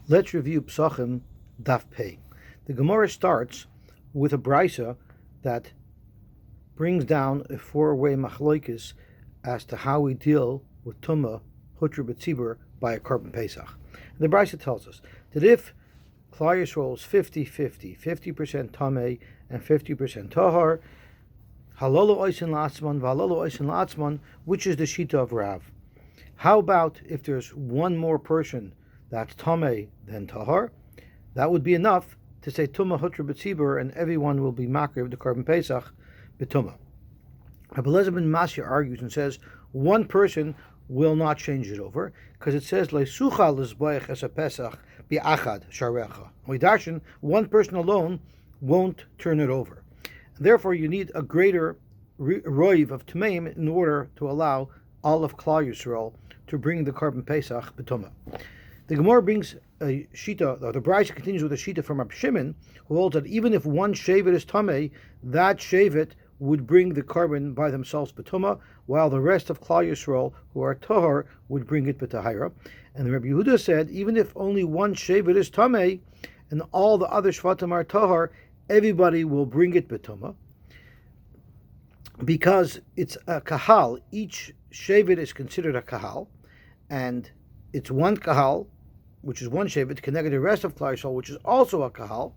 Let's review Pesachim Daf Pei. The Gemara starts with a brisa that brings down a four-way machlokes as to how we deal with tumah, hutra b'tzibur by a korban pesach. And the brisa tells us that if Klal Yisrael is 50-50, 50% tameh and 50% tahar, halolo oisin la'atzman, v'halolo oisin la'atzman, which is the shita of Rav. How about if there's one more person that's tameh than tahar? That would be enough to say tumah hutra b'tzibur, and everyone will be makriv the korban pesach b'tumah. Rabbi Eliezer ben Masya argues and says one person will not change it over because it says leisucha lizbayach es pesach bi'achad sharecha. We darshan one person alone won't turn it over. Therefore, you need a greater roiv of tmeim in order to allow all of Klal Yisrael to bring the korban pesach b'tumah. The Gemara brings a shita, or the Brisa continues with a shita from Rab Shimon, who holds that even if one shevet is tameh, that shevet would bring the korban by themselves b'tumah, while the rest of Klal Yisrael, who are tahar, would bring it b'tahira. And the Rabbi Yehuda said, even if only one shevet is tameh, and all the other shvatim are tahar, everybody will bring it b'tumah, because it's a kahal. Each shevet is considered a kahal, and it's one kahal, which is one shevet, connected to the rest of Klal Yisrael, which is also a kahal,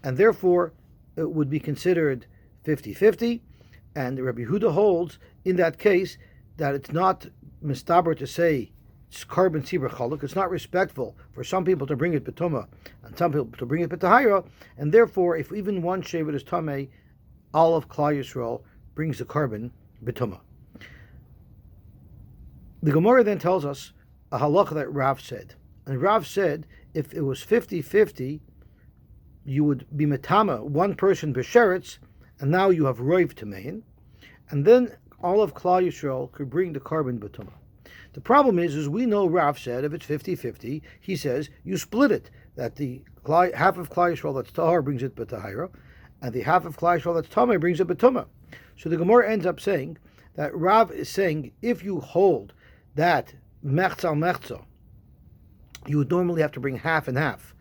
and therefore it would be considered 50-50, and Rabbi Yehuda holds in that case that it's not mistaber to say it's korban tzibur chaluk. It's not respectful for some people to bring it b'tumah and some people to bring it b'tahira, and therefore if even one shevet is tameh, all of Klal Yisrael brings the korban b'tumah. The Gemara then tells us a halacha that Rav said. And Rav said if it was 50-50, you would be metama one person b'sheretz, and now you have roiv tamein, and then all of Klal Yisrael could bring the korban b'tumah. The problem is we know Rav said if it's 50-50, he says you split it, that the half of Klal Yisrael that's tahar brings it b'tahira, and the half of Klal Yisrael that's tameh brings it b'tumah. So the Gemara ends up saying that Rav is saying if you hold that mechza al mechza, you would normally have to bring half and half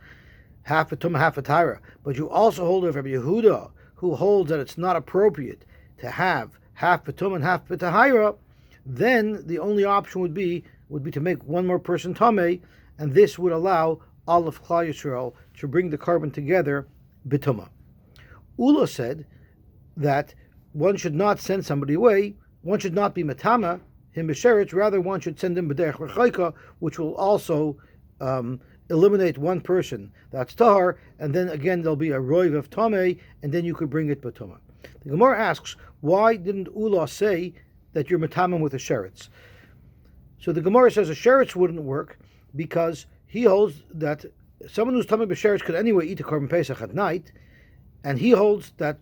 b'tumah, half b'tahira, but you also hold of Rabbi Yehuda, who holds that it's not appropriate to have half b'tumah and half b'tahira. Then the only option would be to make one more person tameh, and this would allow all of Klal Yisrael to bring the korban together b'tumah. Ula said that one should not send somebody away, one should not be metama him b'sheretz, rather one should send him b'derech l'chayka, which will also eliminate one person that's tahar, and then again there'll be a roiv of tameh, and then you could bring it b'tumah. The Gemara asks, why didn't Ula say that you're metamim with a sheretz? So the Gemara says a sheretz wouldn't work because he holds that someone who's tamim b'sheretz could anyway eat a korban pesach at night, and he holds that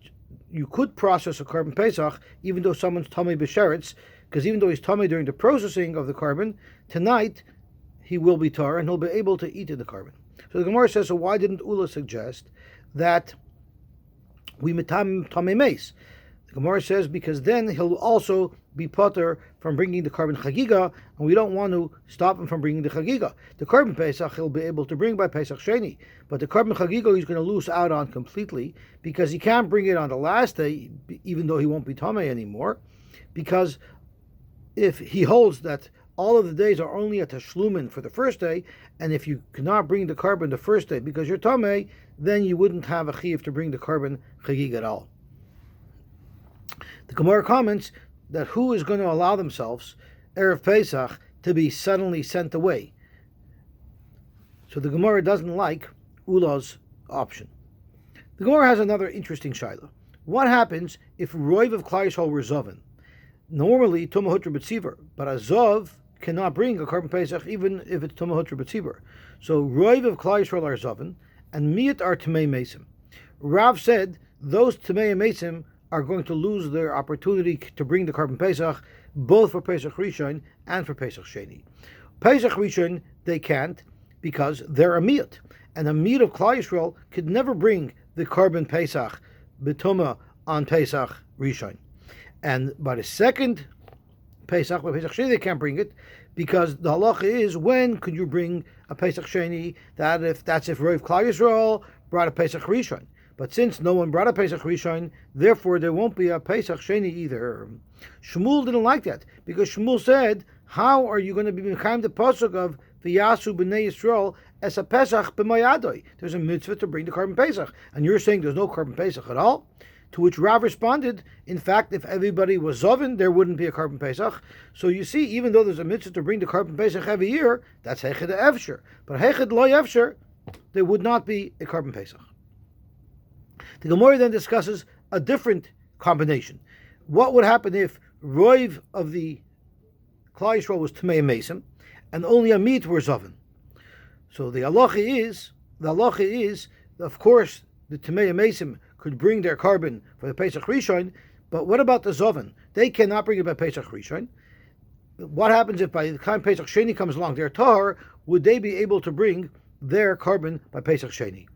you could process a korban pesach even though someone's tamim b'sheretz, because even though he's tamim during the processing of the korban, tonight he will be tar and he'll be able to eat in the korban. So the Gemara says, so why didn't Ula suggest that we metam tamei meis? The Gemara says because then he'll also be potter from bringing the korban chagiga, and we don't want to stop him from bringing the chagiga. The korban pesach he'll be able to bring by Pesach Sheni, but the korban chagiga he's going to lose out on completely because he can't bring it on the last day, even though he won't be tamei anymore, because if he holds that all of the days are only a tashlumin for the first day, and if you cannot bring the korban the first day because you're tamei, then you wouldn't have a chiyuv to bring the korban chagig at all. The Gemara comments that who is going to allow themselves Erev Pesach to be suddenly sent away? So the Gemara doesn't like Ula's option. The Gemara has another interesting shaila. What happens if roiv of Klal Yisrael were zoven? Normally tumah hutra b'tzibur, but a zov cannot bring a korban pesach even if it's tumah hutra b'tzibur. So roiv of Klal Yisrael are zoven, and miat are tamei mesim. Rav said those tamei mesim are going to lose their opportunity to bring the korban pesach both for Pesach Rishon and for Pesach Sheni. Pesach Rishon they can't because they're a miat, and a miat of Klal Yisrael could never bring the korban pesach b'tumah on Pesach Rishon. And by the second Pesach, but Pesach Sheni they can't bring it, because the halacha is, when could you bring a Pesach Sheni? That's if Rav Klal Yisrael brought a Pesach Rishon. But since no one brought a Pesach Rishon, therefore there won't be a Pesach Sheni either. Shmuel didn't like that, because Shmuel said, how are you going to be mekayim the pasuk of V'yasu b'nei Yisrael as a Pesach b'mayadoi? There's a mitzvah to bring the Korban Pesach, and you're saying there's no Korban Pesach at all? To which Rav responded, in fact, if everybody was Zovin, there wouldn't be a Korban Pesach. So you see, even though there's a mitzvah to bring the Korban Pesach every year, that's Hechid Efsher. But Hechid Lo Efsher, there would not be a Korban Pesach. The Gemara then discusses a different combination. What would happen if Roiv of the Klal Yisrael was Tamei Mesim, and only a meat were Zovin? So the halacha is, of course, the Tamei Mesim could bring their carbon for the Pesach Rishon, but what about the Zovin? They cannot bring it by Pesach Rishon. What happens if by the time Pesach Sheni comes along, their Tahar, would they be able to bring their carbon by Pesach Sheni?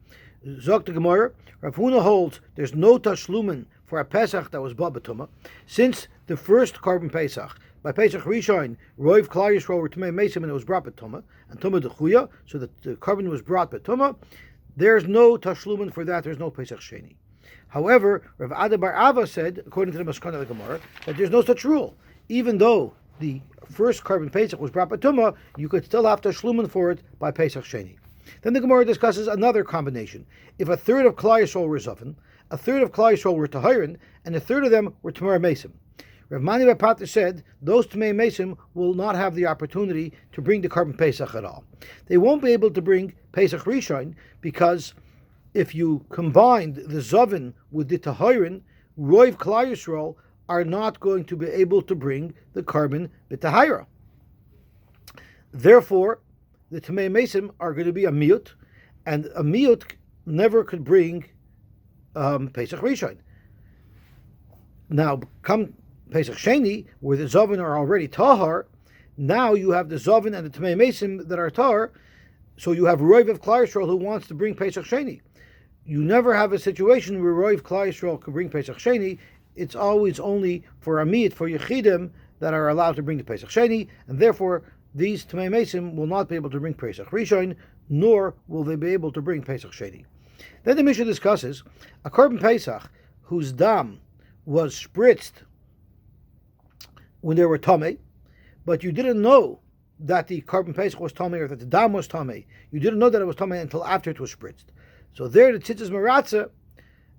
Zok the Gemara, Rav Huna holds there's no tashlumen for a Pesach that was bought b'tumah, since the first Korban Pesach by Pesach Rishon, Roiv Klal Yisrael were Tamei Mesim, and it was brought b'tumah, and tumah dechuya, so that the carbon was brought b'tumah. There's no tashlumen for that. There's no Pesach Sheni. However, Rav Ada bar Ava said, according to the Maskana of the Gemara, that there's no such rule. Even though the first Korban Pesach was brought b'tumah, you could still have tashlumen for it by Pesach Sheni. Then the Gemara discusses another combination. If a third of Klal Yisrael were Zovin, a third of Klal Yisrael were Tahirin, and a third of them were Tamei Mesim. Rav Mani bar Pata said those Tamei Mesim will not have the opportunity to bring the Korban Pesach at all. They won't be able to bring Pesach Rishon, because if you combined the Zovin with the Tahirin, Roiv Klal Yisrael are not going to be able to bring the carbon b'Tahira. Therefore, the Tamei Mesim are going to be a miut, and a miut never could bring Pesach Rishon. Now, come Pesach Sheni, where the Zovin are already Tahar, now you have the Zovin and the Tamei Mesim that are Tahar, so you have Roiv of Klal Yisrael who wants to bring Pesach Sheni. You never have a situation where Roiv Klal Yisrael can bring Pesach Sheni. It's always only for a miut, for Yechidim, that are allowed to bring the Pesach Sheni, and therefore these Tamei Mesim will not be able to bring Pesach Rishon, nor will they be able to bring Pesach Sheni. Then the Mishnah discusses a Korban Pesach whose dam was spritzed when they were Tamei, but you didn't know that the Korban Pesach was Tamei, or that the dam was Tamei. You didn't know that it was Tamei until after it was spritzed. So there the tzitz is Maratza,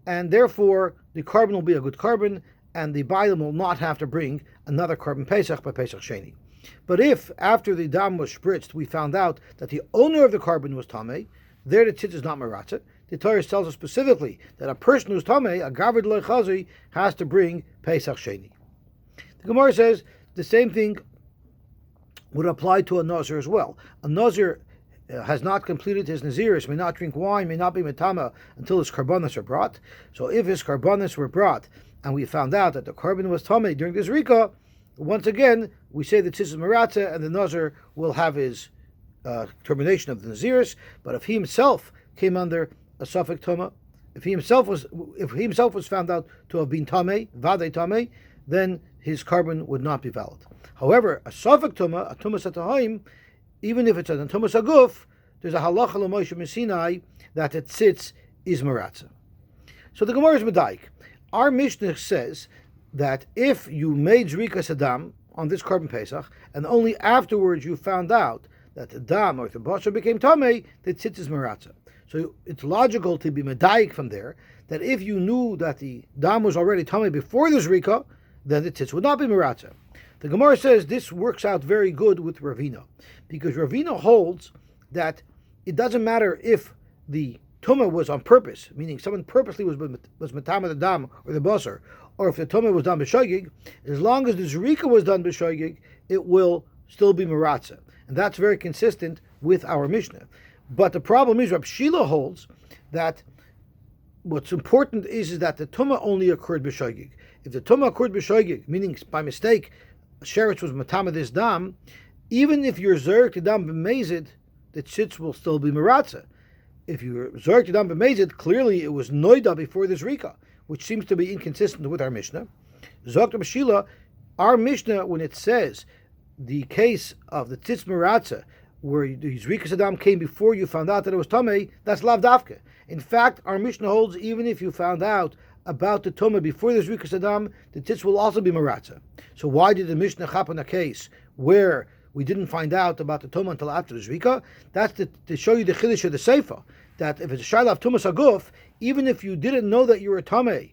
and therefore the carbon will be a good carbon, and the Bailam will not have to bring another Korban Pesach by Pesach Sheni. But if, after the dam was spritzed, we found out that the owner of the carbon was Tamei, there the tzitz is not Maratza. The Torah tells us specifically that a person who's Tamei, a Gavod Lo Chazi, has to bring Pesach Sheni. The Gemara says the same thing would apply to a Nazir as well. A Nazir has not completed his Naziris, may not drink wine, may not be Metama until his Karbanos are brought. So if his Karbanos were brought, and we found out that the carbon was Tamei during the Zrika, once again, we say that Tzitz is Maratza, and the Nazir will have his termination of the Naziris. But if he himself came under a Safek Tuma, if he himself was found out to have been Tamei, Vadei Tamei, then his carbon would not be valid. However, a Safek Tuma, a Tumas Atahaim, even if it's a Tumas Aguf, there's a halacha l'Moshe Messinai that it sits is Maratza. So the Gemara is Medaik. Our Mishnah says that if you made Zrika Saddam on this Korban Pesach, and only afterwards you found out that the dam or the basar became Tamei, the tzitz is Maratza. So it's logical to be Medaik from there, that if you knew that the dam was already Tamei before the Zrika, then the tzitz would not be Maratza. The Gemara says this works out very good with Ravina, because Ravina holds that it doesn't matter if the Tumah was on purpose, meaning someone purposely was Matama the dam or the basar, or if the Tumah was done b'shoigig, as long as the Zrika was done b'shoigig, it will still be Maratza. And that's very consistent with our Mishnah. But the problem is, Rab Shila holds that what's important is that the Tumah only occurred b'shoigig. If the Tumah occurred b'shoigig, meaning by mistake, Sheretz was Matama this dam, even if you're Zerk the dam b'mezid, the tzitz will still be Maratza. If you're Zerk the dam b'mezid, clearly it was Noida before the Zrika, which seems to be inconsistent with our Mishnah. Zok Rab Shila, Our Mishnah, when it says the case of the tzitz meratza, where the Zrikas Adam came before you found out that it was Tameh, that's Lav Dafka. In fact, our Mishnah holds even if you found out about the Tumah before the Zrikas Adam, the tzitz will also be meratza. So why did the Mishnah chap on a case where we didn't find out about the Tumah until after the Zrika? That's to show you the Chiddush of the Seifa, that if it's a Shayla of Tumas Aguf, even if you didn't know that you were Tameh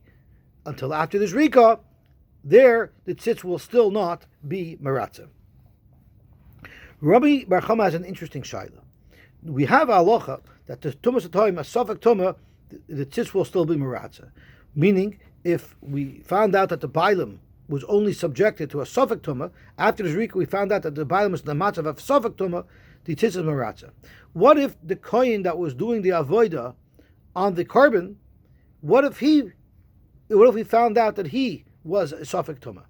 until after the Zrika, there the tzitz will still not be meratza. Rabbi Bar Chama has an interesting shayla. We have a halacha that the tumas atayim, a safek tumah, the tzitz will still be meratza. Meaning, if we found out that the bailam was only subjected to a safek tumah, after the zrika we found out that the bailam was in the matzav of safek tumah, the tzitz is meratza. What if the kohen that was doing the avodah on the carbon, what if we found out that he was a safek tumah?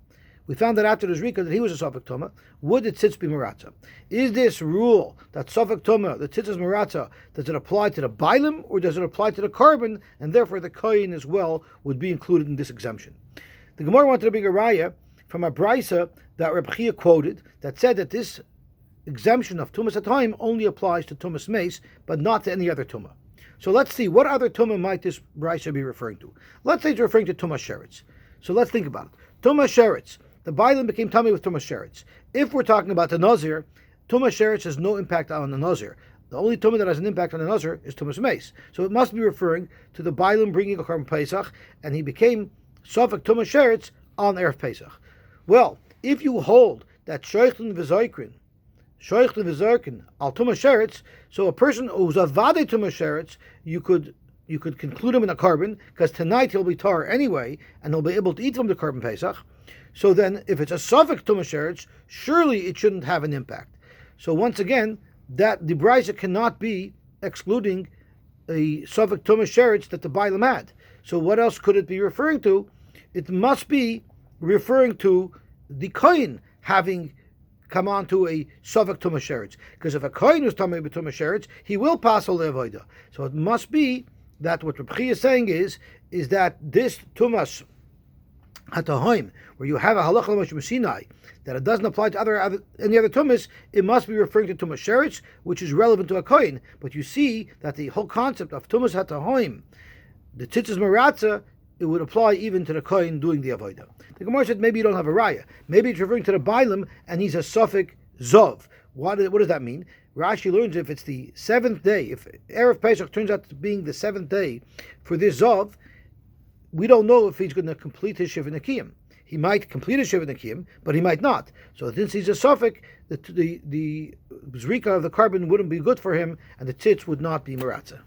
We found that after the Zrika that he was a Safek Tumah. Would the tzitz be meratza? Is this rule that Safek Tumah, the tzitz is meratza, does it apply to the bailim or does it apply to the carbon, and therefore the kohen as well would be included in this exemption? The Gemara wanted to bring a raya from a brisa that Reb Chia quoted that said that this exemption of Tumas Atayim only applies to Tumas Meis, but not to any other Tumah. So let's see, what other Tumah might this brisa be referring to? Let's say it's referring to Tumas Sheretz. So let's think about it. Tumas Sheretz. The bailim became tummy with Tumas Sheretz. If we're talking about the Nazir, Tumas Sheretz has no impact on the Nazir. The only tumah that has an impact on the Nazir is Tumas Meis. So it must be referring to the bailim bringing a Korban Pesach, and he became Safek Tumas Sheretz on Erev Pesach. Well, if you hold that Sheichtin v'Zoykrin al Tumas Sheretz, so a person who's a Vade Tumas Sheretz, you could conclude him in a carbon, because tonight he'll be tar anyway, and he'll be able to eat from the Korban Pesach. So then, if it's a Safek Tumas Sheretz, surely it shouldn't have an impact. So once again, that the brisa cannot be excluding a Safek Tumas Sheretz that the bailam had. So what else could it be referring to? It must be referring to the kohen having come on to a Safek Tumas Sheretz. Because if a kohen was Tamei b'Tumas Sheretz, he will pass all the avodah. So it must be that what Reb Chia is saying is that this Tumas Hatahoim, where you have a halacha l'moshe Sinai, that it doesn't apply to any other tumas, it must be referring to tumas sheretz, which is relevant to a kohen. But you see that the whole concept of tumas hatahoim, the tzitzis meratza, it would apply even to the kohen doing the avodah. The Gemara said maybe you don't have a raya. Maybe it's referring to the bailim, and he's a safek zov. What does that mean? Rashi learns if it's the seventh day, if Erev Pesach turns out to being the seventh day for this zov, we don't know if he's going to complete his Shiva Nekiyim. He might complete his Shiva Nekiyim, but he might not. So since he's a Safek, the Zrika of the carbon wouldn't be good for him, and the tzitz would not be Meratza.